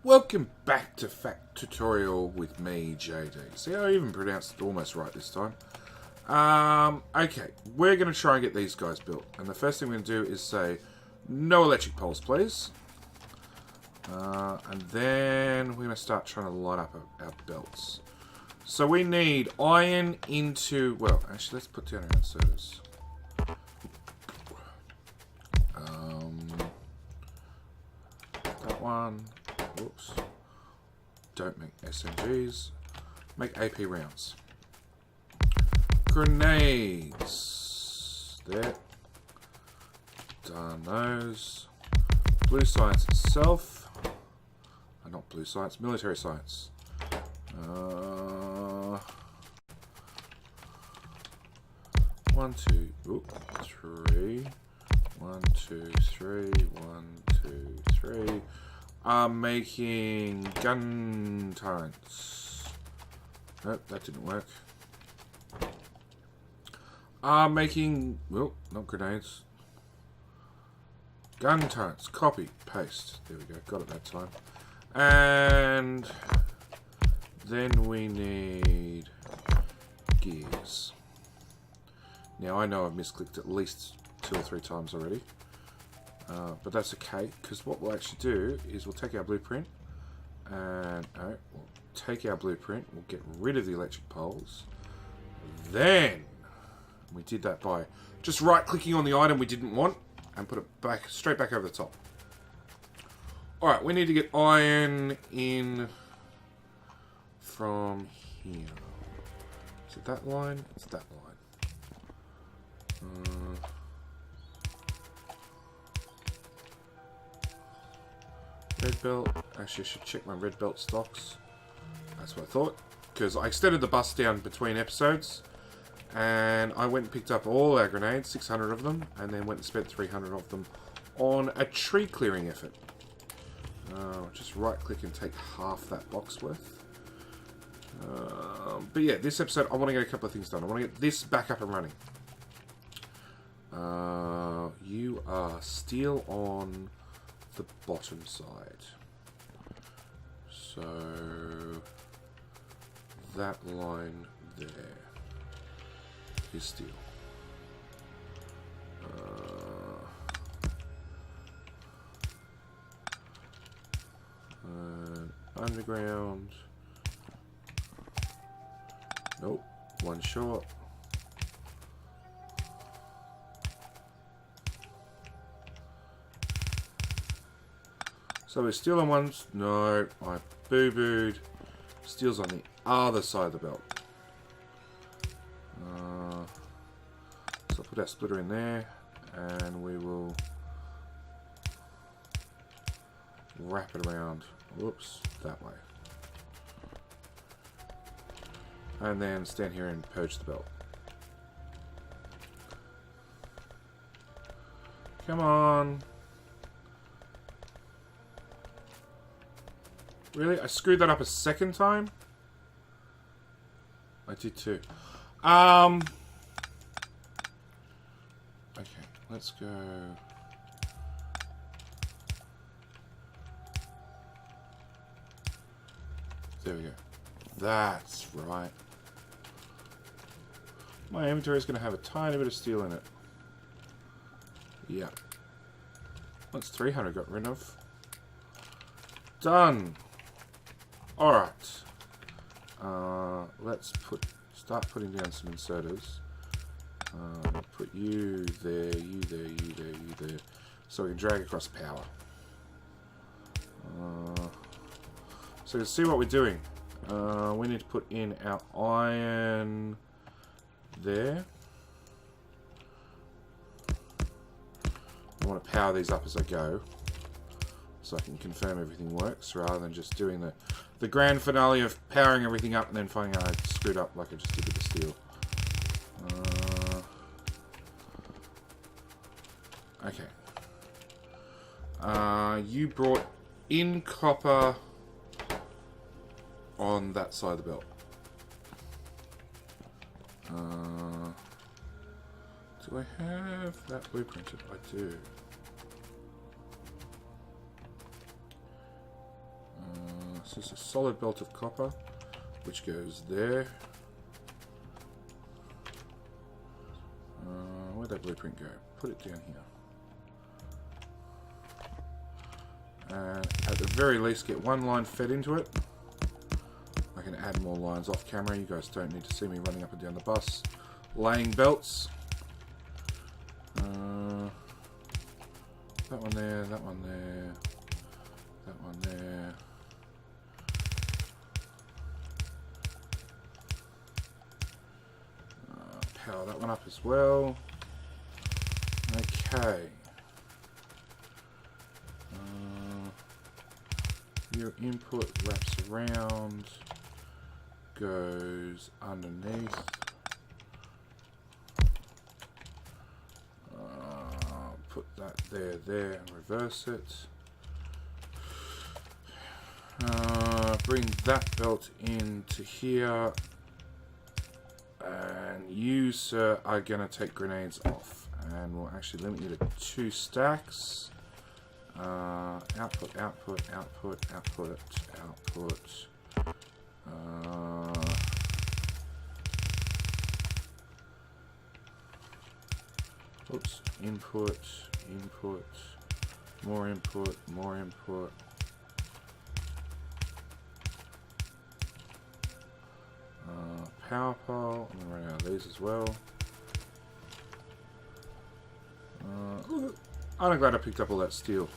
Welcome back to Factorio with me, JD. See, I even pronounced it almost right this time. Okay, we're going to try and get these guys built. And the first thing we're going to do is say, no electric poles, please. And then we're going to start trying to line up our belts. So we need iron into... Well, actually, let's put down our inserters. That one... Whoops. Don't make SMGs. Make AP rounds. Grenades. There. Done those. Blue science itself. Not blue science, military science. 1, 2, 3. 1, 2, 3. 1, 2, 3. I'm making gun turrets. Nope, that didn't work. I'm making... Well, not grenades. Gun turrets. Copy. Paste. There we go. Got it that time. And... then we need... gears. Now, I know I've misclicked at least 2 or 3 times already. But that's okay, because what we'll actually do is we'll take our blueprint and we'll take our blueprint, we'll get rid of the electric poles. Then we did that by just right clicking on the item we didn't want and put it back straight back over the top. Alright, we need to get iron in from here. Is it that line? It's that line. Red belt. Actually, I should check my red belt stocks. That's what I thought. Because I extended the bus down between episodes. And I went and picked up all our grenades, 600 of them. And then went and spent 300 of them on a tree clearing effort. Just right click and take half that box worth. But yeah, this episode I want to get a couple of things done. I want to get this back up and running. You are steel on... the bottom side. So that line there is steel. Underground. Nope, one short. So we're steel on one... No, I boo-booed. Steel's on the other side of the belt. So I'll put our splitter in there. And we will... wrap it around. Whoops, that way. And then stand here and purge the belt. Come on. Really? I screwed that up a second time? I did too. Okay, let's go... There we go. That's right. My inventory is going to have a tiny bit of steel in it. Yeah. That's 300 got rid of. Done! Alright. Let's start putting down some inserters. Put you there, you there, you there, you there. So we can drag across power. So you see what we're doing. We need to put in our iron there. I want to power these up as I go. So I can confirm everything works, rather than just doing the grand finale of powering everything up and then finding out I screwed up like I just did with the steel. Okay. You brought in copper on that side of the belt. Do I have that blueprinted? I do. So it's a solid belt of copper, which goes there. Where'd that blueprint go? Put it down here. And at the very least, get one line fed into it. I can add more lines off camera. You guys don't need to see me running up and down the bus, laying belts. That one there, that one there, that one there. Power that one up as well. Okay. Your input wraps around, goes underneath. Put that there, and reverse it. Bring that belt into here. And you, sir, are going to take grenades off. And we'll actually limit you to 2 stacks. Output, output, output, output, output. Oops, input, input, more input, more input. Power pole, I'm going to run out of these as well. I'm glad I picked up all that steel.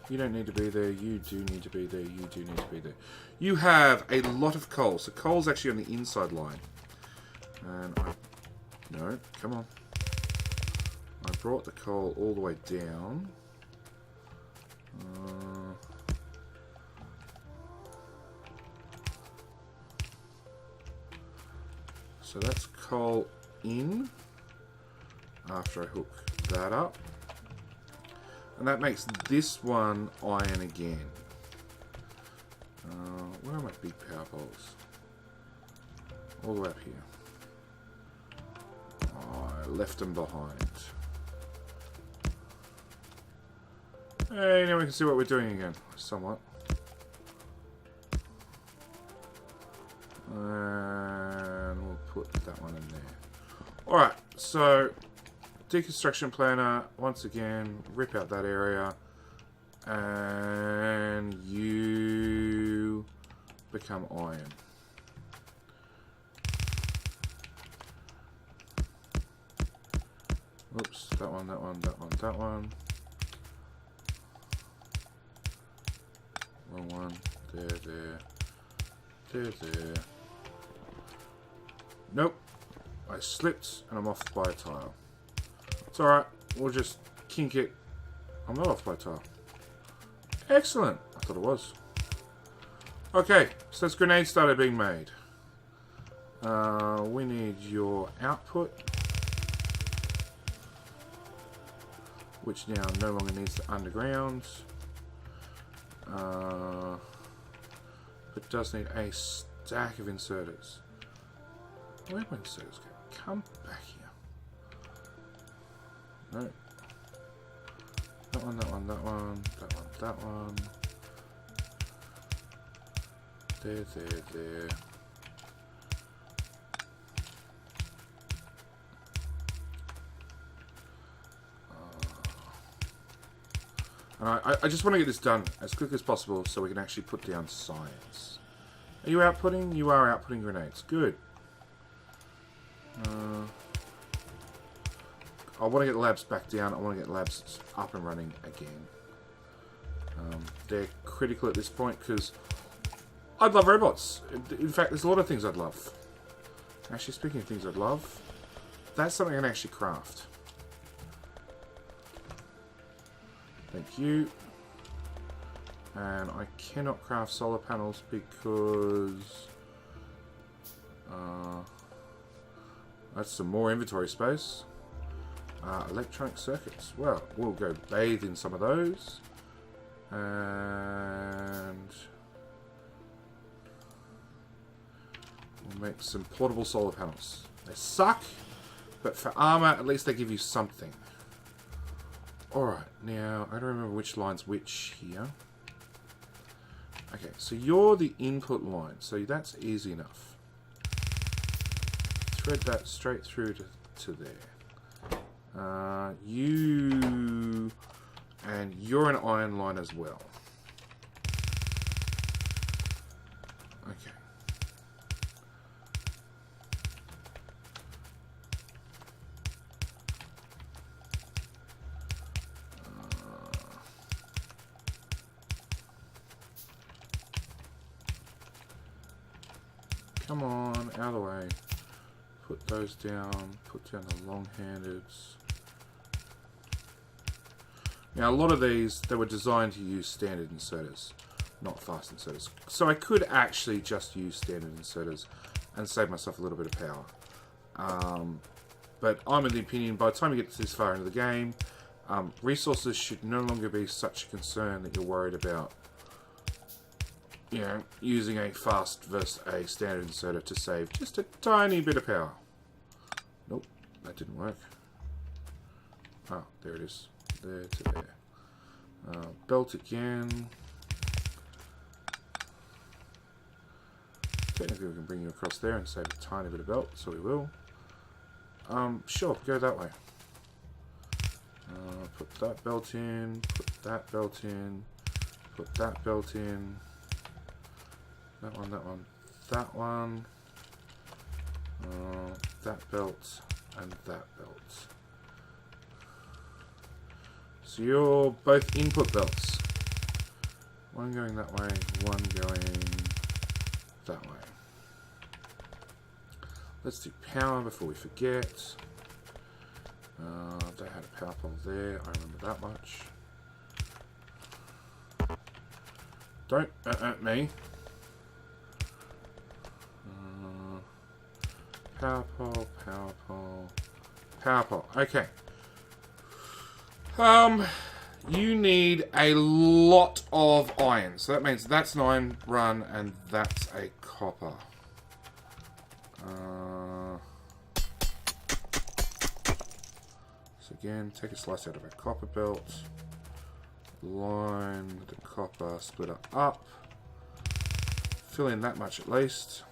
You don't need to be there, you do need to be there, you do need to be there. You have a lot of coal, so coal's actually on the inside line. And no, come on. I brought the coal all the way down. So that's coal in after I hook that up. And that makes this one iron again. Where are my big power poles? All the way up here. Oh, I left them behind. Hey, now we can see what we're doing again, somewhat. And we'll put that one in there. Alright, so deconstruction planner, once again, rip out that area, and you become iron. Oops, that one, that one, that one, that one. Wrong one. There, there. There, there. Nope. I slipped and I'm off by a tile. It's alright. We'll just kink it. I'm not off by a tile. Excellent. I thought it was. Okay. So this grenade started being made. We need your output, which now no longer needs the underground. But does need a stack of inserters. Where are my inserters go? Come back here. No. That one, that one, that one, that one, that one. There, there, there. And I just want to get this done as quick as possible so we can actually put down science. Are you outputting? You are outputting grenades. Good. I want to get labs back down. I want to get labs up and running again. They're critical at this point because I'd love robots. In fact, there's a lot of things I'd love. Actually, speaking of things I'd love, that's something I can actually craft. Thank you. And I cannot craft solar panels because that's some more inventory space. Electronic circuits. Well, we'll go bathe in some of those. And we'll make some portable solar panels. They suck, but for armor, at least they give you something. Alright, now I don't remember which line's which here. Okay, so you're the input line, so that's easy enough. Thread that straight through to there. You... and you're an iron line as well. Okay. Come on, out of the way. Put those down. Put down the long-handeds. Now, a lot of these, they were designed to use standard inserters, not fast inserters. So I could actually just use standard inserters and save myself a little bit of power. But I'm of the opinion, by the time you get this far into the game, resources should no longer be such a concern that you're worried about, you know, using a fast versus a standard inserter to save just a tiny bit of power. Nope, that didn't work. Oh, there it is. There to there. Belt again. Technically we can bring you across there and save a tiny bit of belt, so we will. Sure, go that way. Put that belt in, put that belt in, put that belt in. That one, that one, that one. That belt and that belt. So you're both input belts. One going that way, one going that way. Let's do power before we forget. They had a power pole there, I remember that much. Don't at me. Power pole, power pole, power pole. Okay. You need a lot of iron. So that means that's an iron run and that's a copper. So again, take a slice out of a copper belt. Line the copper splitter up. Fill in that much at least.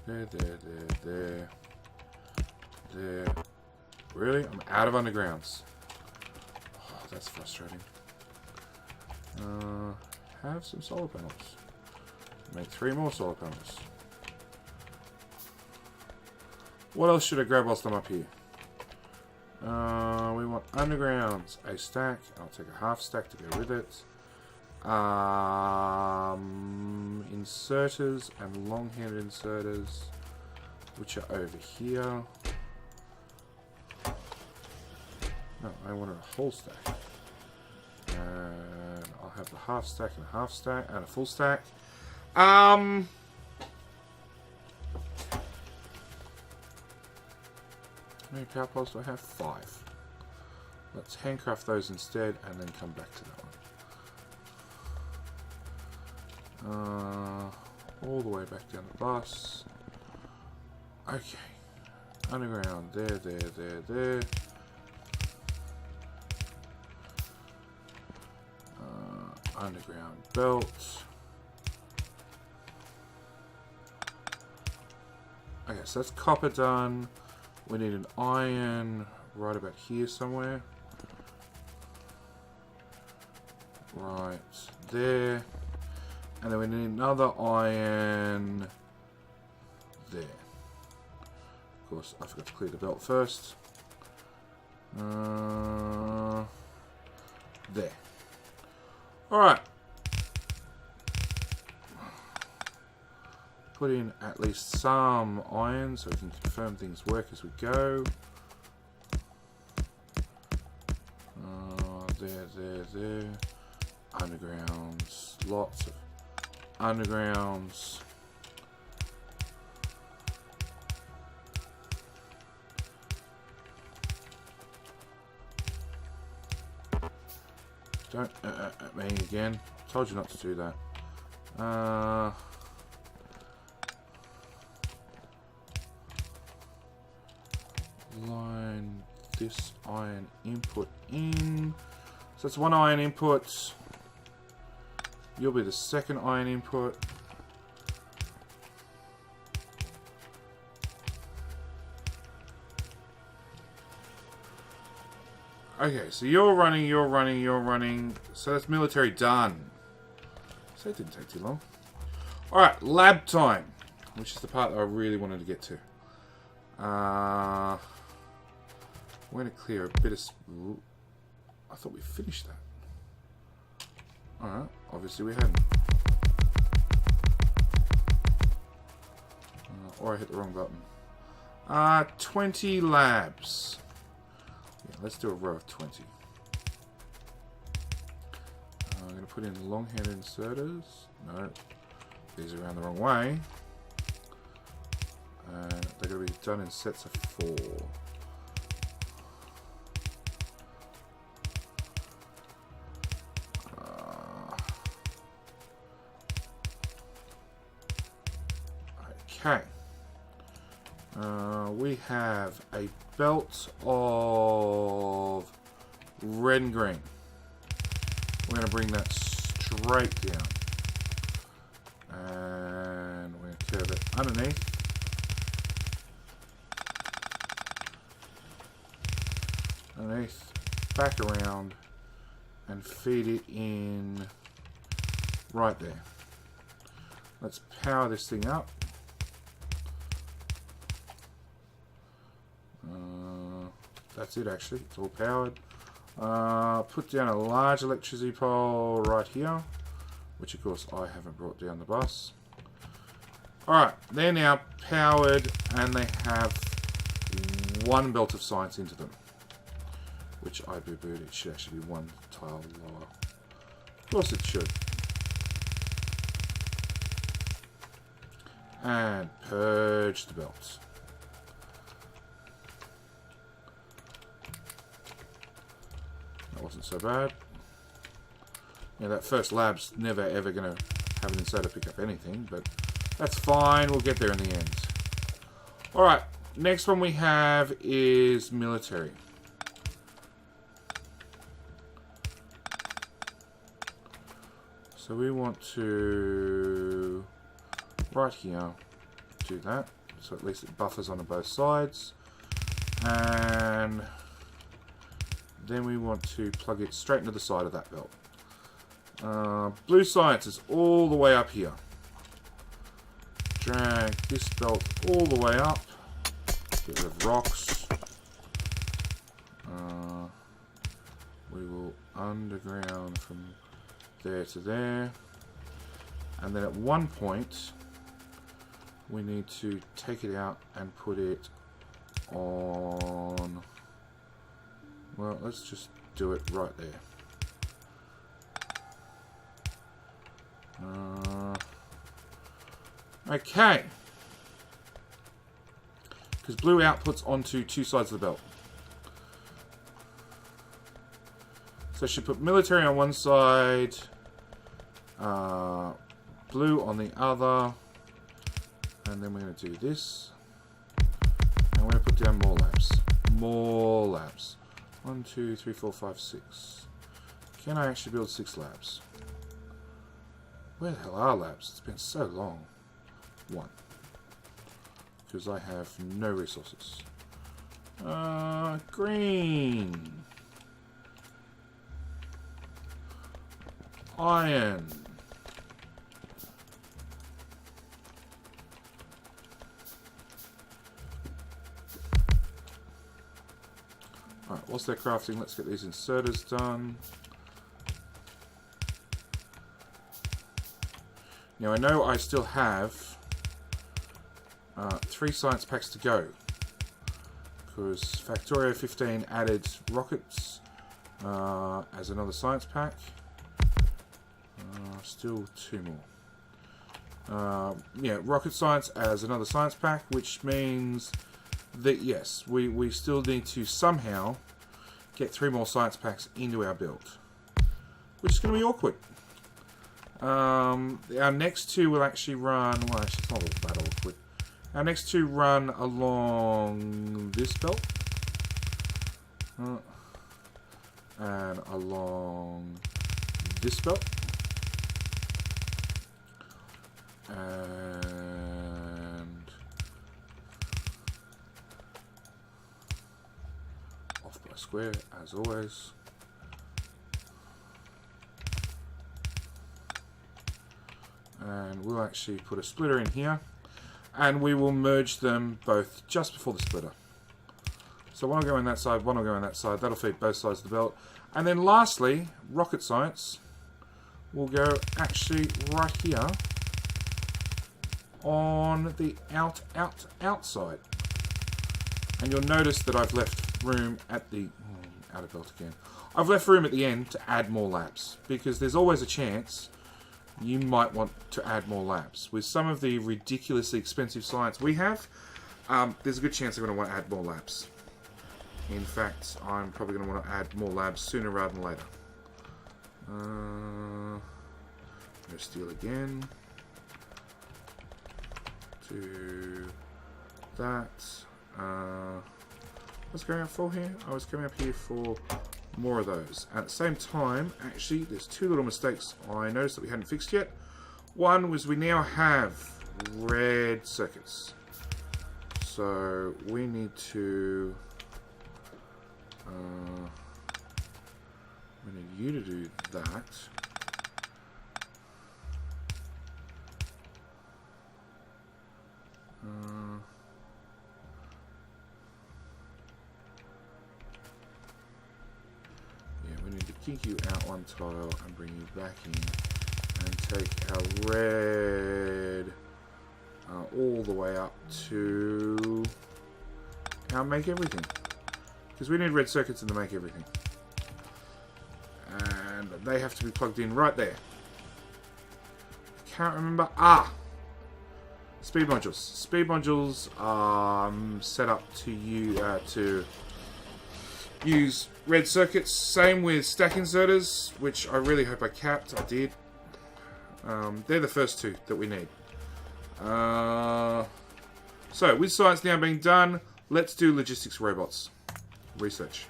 There, there, there, there. There. Really? I'm out of undergrounds. Oh, that's frustrating. Have some solar panels. Make 3 more solar panels. What else should I grab whilst I'm up here? We want undergrounds. A stack. I'll take a half stack to go with it. Inserters and long-handed inserters, which are over here. No, I wanted a whole stack. And I'll have the half stack and a half stack and a full stack. How many power poles do I have? 5. Let's handcraft those instead and then come back to that one. All the way back down the bus. Okay. Underground. There, there, there, there. Underground belt. Okay, so that's copper done. We need an iron right about here somewhere. Right there. And then we need another iron there. Of course, I forgot to clear the belt first. There. Alright. Put in at least some iron so we can confirm things work as we go. There, there, there. Undergrounds. Lots of undergrounds. Don't at me again. Told you not to do that. Line this iron input in. So that's one iron input. You'll be the second iron input. Okay, so you're running. So that's military done. So it didn't take too long. Alright, lab time. Which is the part that I really wanted to get to. We're going to clear a bit of... Ooh, I thought we finished that. Alright, obviously we hadn't. Or I hit the wrong button. 20 labs. Yeah, let's do a row of 20. I'm going to put in long-headed inserters. No, these are around the wrong way. They're going to be done in sets of 4. Okay. We have a belt of red and green. We're going to bring that straight down. And we're going to curve it underneath. Underneath, back around, and feed it in right there. Let's power this thing up. That's it actually, it's all powered. Put down a large electricity pole right here, which of course I haven't brought down the bus. Alright, they're now powered and they have one belt of science into them. Which I boo-booed, it should actually be one tile lower. Of course it should. And purge the belts. That wasn't so bad. Yeah, that first lab's never ever going to have an inserter pick up anything, but that's fine, we'll get there in the end. Alright, next one we have is military. So we want to, right here, do that. So at least it buffers on both sides. And then we want to plug it straight into the side of that belt. Blue science is all the way up here. Drag this belt all the way up. Get rid of rocks. We will underground from there to there. And then at one point, we need to take it out and put it on... Well, let's just do it right there. Okay. Because blue outputs onto two sides of the belt. So I should put military on one side, blue on the other, and then we're going to do this. And we're going to put down more labs. More labs. 1, 2, 3, 4, 5, 6. Can I actually build 6 labs? Where the hell are labs? It's been so long. 1. Because I have no resources. Green. Iron. Alright, whilst they're crafting, let's get these inserters done. Now I know I still have 3 science packs to go. Because Factorio 15 added rockets as another science pack. Still 2 more. Yeah, rocket science as another science pack, which means that yes, we still need to somehow get 3 more science packs into our build, which is going to be awkward. Our next 2 will actually run, well actually it's not all that awkward. Our next 2 run along this belt. And along this belt. And off by square, as always. And we'll actually put a splitter in here. And we will merge them both just before the splitter. So one will go on that side, one will go on that side. That'll feed both sides of the belt. And then lastly, rocket science will go actually right here on the outside. And you'll notice that I've left room at the outer belt again. I've left room at the end to add more laps because there's always a chance you might want to add more laps. With some of the ridiculously expensive science we have, there's a good chance I'm going to want to add more laps. In fact, I'm probably going to want to add more labs sooner rather than later. Go steel again. Do that. What's going up for here? I was coming up here for more of those. At the same time, actually, there's two little mistakes I noticed that we hadn't fixed yet. One was we now have red circuits. So we need to... we need you to do that. Yeah, we need to kick you out one tile and bring you back in and take our red all the way up to our make everything. Because we need red circuits in the make everything. And they have to be plugged in right there. Can't remember. Ah! Speed modules. Speed modules are set up to use red circuits. Same with stack inserters, which I really hope I capped. I did. They're the first two that we need. So, with science now being done, let's do logistics robots. Research.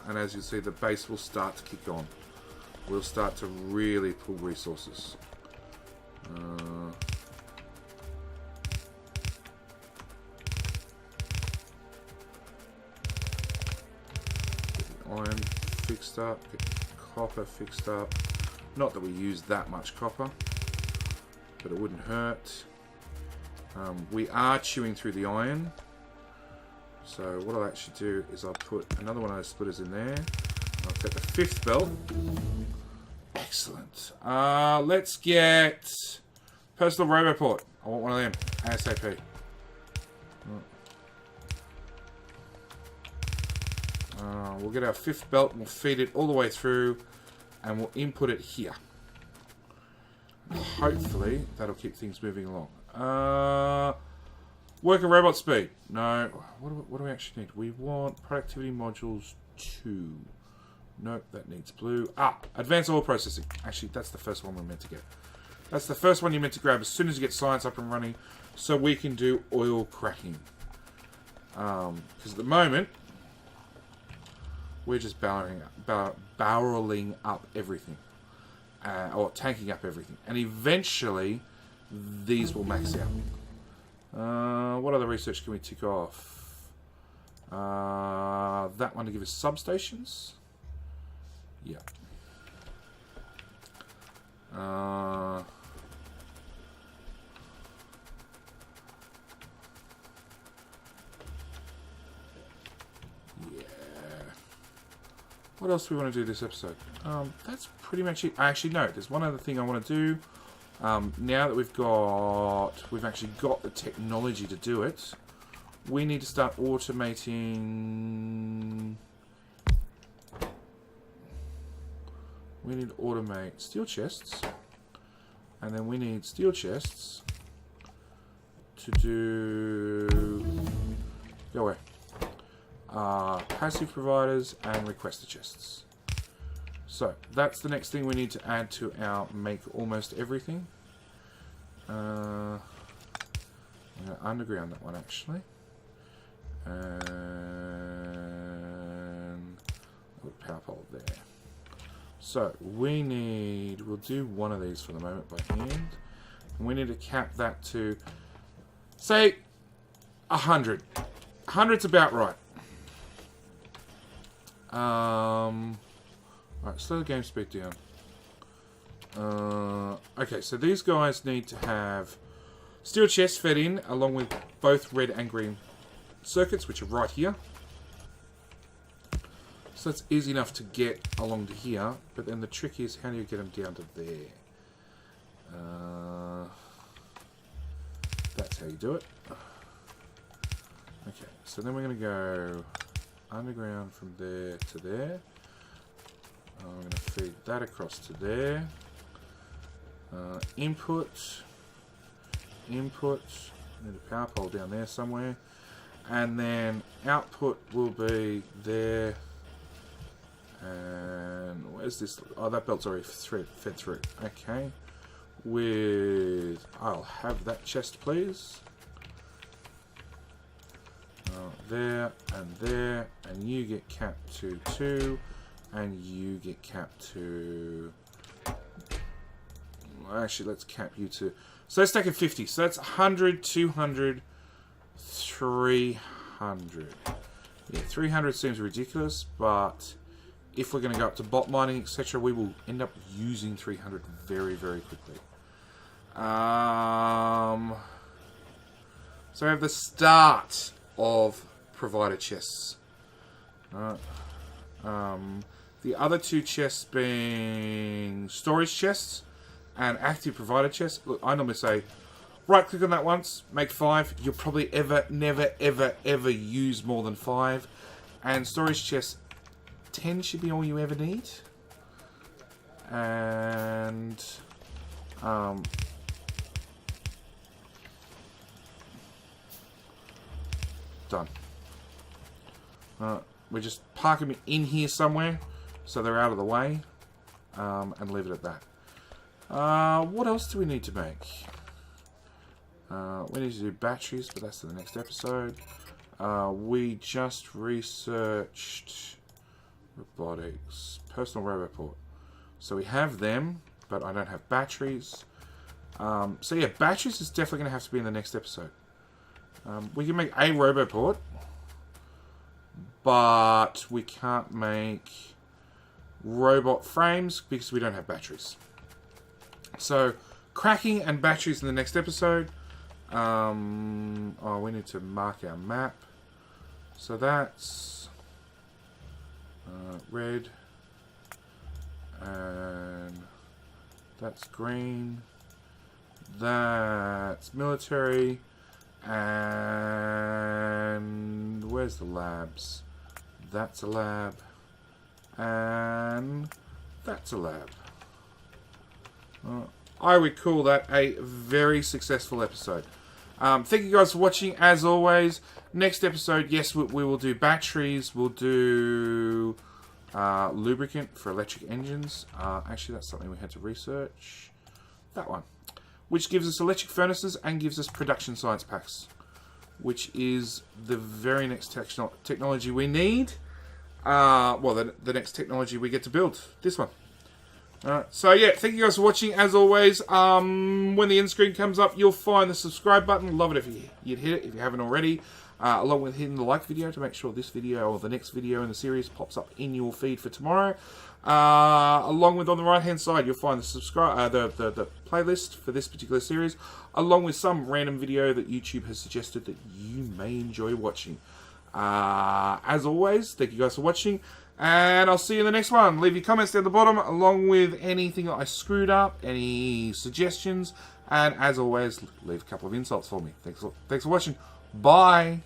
And as you see, the base will start to kick on. We'll start to really pull resources. Get the iron fixed up, get the copper fixed up. Not that we use that much copper, but it wouldn't hurt. We are chewing through the iron. So what I'll actually do is I'll put another one of those splitters in there. I'll take the fifth belt. Excellent. Let's get personal roboport. I want one of them. ASAP. We'll get our fifth belt and we'll feed it all the way through and we'll input it here. Hopefully that'll keep things moving along. Worker robot speed. No. What do we actually need? We want productivity modules 2. Nope, that needs blue. Ah, advanced oil processing. Actually, that's the first one we're meant to get. That's the first one you're meant to grab as soon as you get science up and running, so we can do oil cracking. Because at the moment, we're just barreling up everything. Or tanking up everything. And eventually, these will max out. What other research can we tick off? That one to give us substations. Yeah. Yeah. What else do we want to do this episode? That's pretty much it. Actually, no. There's one other thing I want to do. Now that we've actually got the technology to do it, we need to start automating. We need to automate steel chests, and then we need steel chests to do go away. Passive providers and requester chests. So that's the next thing we need to add to our make almost everything. I'm going to underground that one actually. And put a power pole there. So we need, we'll do one of these for the moment by hand. And we need to cap that to, say, 100. 100's about right. Alright, slow the game speed down. Okay, so these guys need to have steel chests fed in along with both red and green circuits, which are right here. So it's easy enough to get along to here, but then the trick is how do you get them down to there? That's how you do it. Okay, so then we're going to go underground from there to there. I'm going to feed that across to there. Input. Need a power pole down there somewhere. And then output will be there. And where's this? Oh, that belt's already fed through. Okay. I'll have that chest, please. There, and you get capped to 2, and you get capped to... Actually, let's cap you to... So let's take a 50. So that's 100, 200, 300. Yeah, 300 seems ridiculous, but if we're going to go up to bot mining, etc., we will end up using 300 very, very quickly. So we have the start of provider chests. The other 2 chests being storage chests and active provider chests. Look, I normally say right click on that once, make 5. You'll probably never ever use more than 5. And storage chests, 10 should be all you ever need. And done. We just park them in here somewhere so they're out of the way, and leave it at that. What else do we need to make? We need to do batteries, but that's in the next episode. We just researched robotics, personal roboport. So we have them, but I don't have batteries. So yeah, batteries is definitely going to have to be in the next episode. We can make a roboport, but we can't make robot frames because we don't have batteries. So cracking and batteries in the next episode. Oh, we need to mark our map. So that's red, and that's green. That's military. And where's the labs? That's a lab. And that's a lab. I would call that a very successful episode. Thank you guys for watching. As always, next episode, yes, we will do batteries. We'll do lubricant for electric engines. Actually, that's something we had to research. That one. Which gives us electric furnaces and gives us production science packs, which is the very next technology we need. Well, the next technology we get to build. This one. So yeah, thank you guys for watching. As always, when the end screen comes up, you'll find the subscribe button. Love it if you'd hit it if you haven't already. Along with hitting the like video to make sure this video or the next video in the series pops up in your feed for tomorrow. Along with on the right hand side, you'll find the playlist for this particular series, along with some random video that YouTube has suggested that you may enjoy watching. As always, thank you guys for watching, and I'll see you in the next one. Leave your comments down the bottom, along with anything that I screwed up, any suggestions, and as always, leave a couple of insults for me. Thanks for watching. Bye.